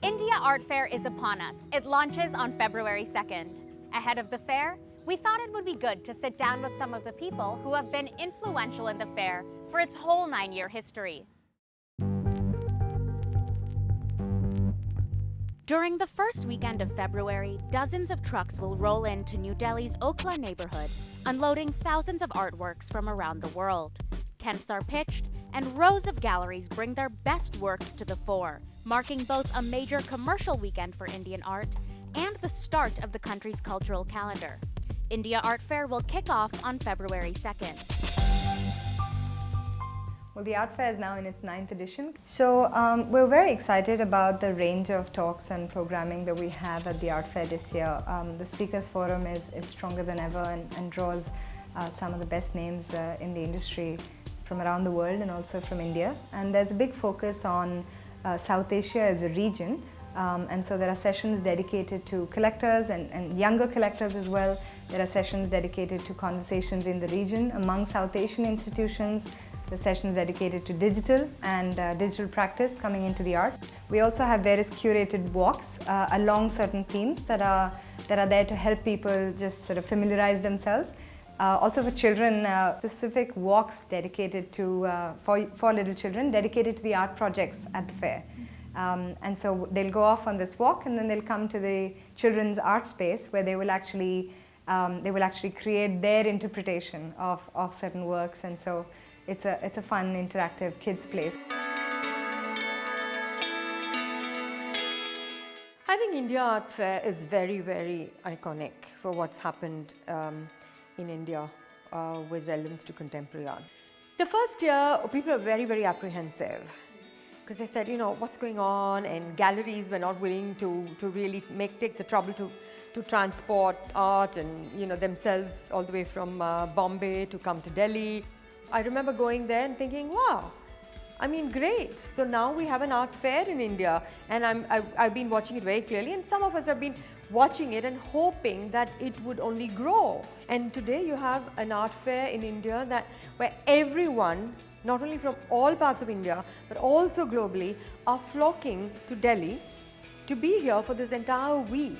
India Art Fair is upon us. It launches on February 2nd. Ahead of the fair, we thought it would be good to sit down with some of the people who have been influential in the fair for its whole 9-year history. During the first weekend of February, dozens of trucks will roll into New Delhi's Okhla neighborhood, unloading thousands of artworks from around the world. Tents are pitched, and rows of galleries bring their best works to the fore, marking both a major commercial weekend for Indian art and the start of the country's cultural calendar. India Art Fair will kick off on February 2nd. Well, the Art Fair is now in its 9th edition. So we're very excited about the range of talks and programming that we have at the Art Fair this year. The Speakers Forum is stronger than ever and draws some of the best names in the industry from around the world and also from India. And there's a big focus on South Asia as a region. And so there are sessions dedicated to collectors and younger collectors as well. There are sessions dedicated to conversations in the region among South Asian institutions. The sessions dedicated to digital and digital practice coming into the art. We also have various curated walks along certain themes that are there to help people just sort of familiarize themselves. Also for children, specific walks dedicated to, for little children, dedicated to the art projects at the fair. And so they'll go off on this walk and then they'll come to the children's art space where they will actually create their interpretation of certain works. And so it's a fun, interactive kids' place. I think India Art Fair is very, very iconic for what's happened in India with relevance to contemporary art. The first year, people were very, very apprehensive because they said, you know, what's going on, and galleries were not willing to really take the trouble to transport art and, you know, themselves all the way from Bombay to come to Delhi. I remember going there and thinking, wow, I mean, great. So now we have an art fair in India, and I've been watching it very clearly, and some of us have been watching it and hoping that it would only grow. And today you have an art fair in India where everyone, not only from all parts of India, but also globally, are flocking to Delhi to be here for this entire week.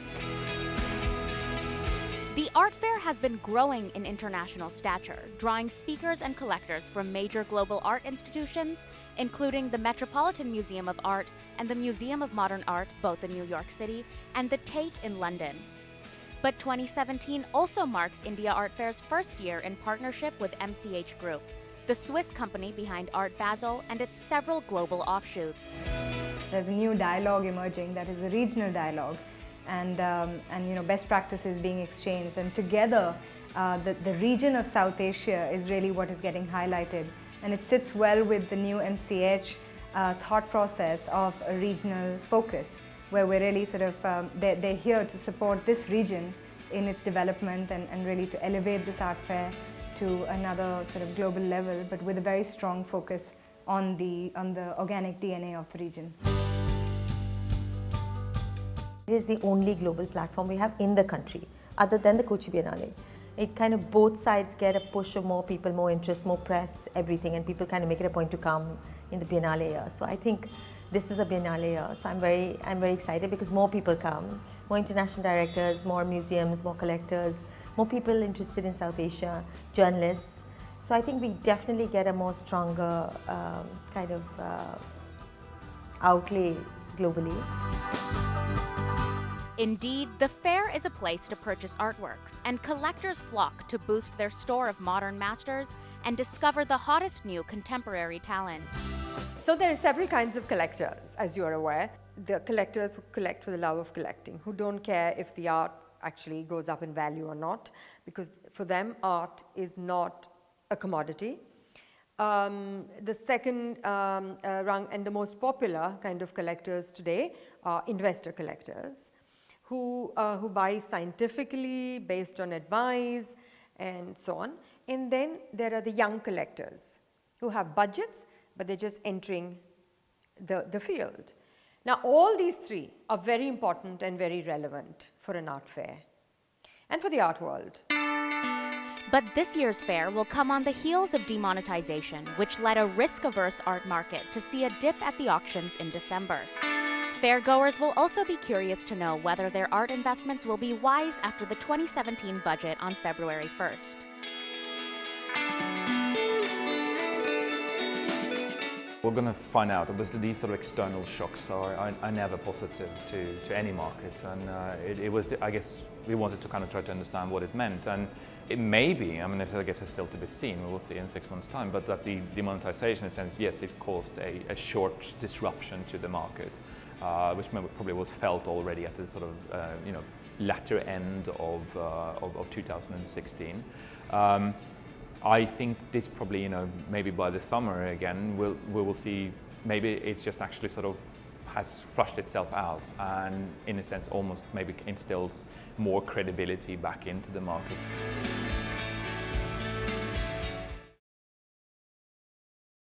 The art fair has been growing in international stature, drawing speakers and collectors from major global art institutions, including the Metropolitan Museum of Art and the Museum of Modern Art, both in New York City, and the Tate in London. But 2017 also marks India Art Fair's first year in partnership with MCH Group, the Swiss company behind Art Basel and its several global offshoots. There's a new dialogue emerging that is a regional dialogue. And you know, best practices being exchanged, and together the region of South Asia is really what is getting highlighted, and it sits well with the new MCH thought process of a regional focus, where we're really sort of they're here to support this region in its development and really to elevate this art fair to another sort of global level, but with a very strong focus on the organic DNA of the region. It is the only global platform we have in the country, other than the Kochi Biennale. It kind of, both sides get a push of more people, more interest, more press, everything, and people kind of make it a point to come in the Biennale year. So I think this is a Biennale year, so I'm very excited because more people come, more international directors, more museums, more collectors, more people interested in South Asia, journalists. So I think we definitely get a more stronger kind of outlay globally. Indeed, the fair is a place to purchase artworks, and collectors flock to boost their store of modern masters and discover the hottest new contemporary talent. So there are several kinds of collectors, as you are aware. The collectors who collect for the love of collecting, who don't care if the art actually goes up in value or not, because for them art is not a commodity. The second rung and the most popular kind of collectors today are investor collectors, who buy scientifically based on advice and so on. And then there are the young collectors who have budgets, but they're just entering the field. Now all these three are very important and very relevant for an art fair and for the art world. But this year's fair will come on the heels of demonetization, which led a risk-averse art market to see a dip at the auctions in December. Fairgoers will also be curious to know whether their art investments will be wise after the 2017 budget on February 1st. We're going to find out. Obviously, these sort of external shocks are never positive to any market, and it was, I guess, we wanted to kind of try to understand what it meant, and it may be, I mean, I guess it's still to be seen, we will see in 6 months' time, but that the demonetization, in a sense, yes, it caused a short disruption to the market, which probably was felt already at the sort of, latter end of 2016. I think this probably, maybe by the summer again, we will see, maybe it's just actually sort of has flushed itself out and in a sense almost maybe instills more credibility back into the market.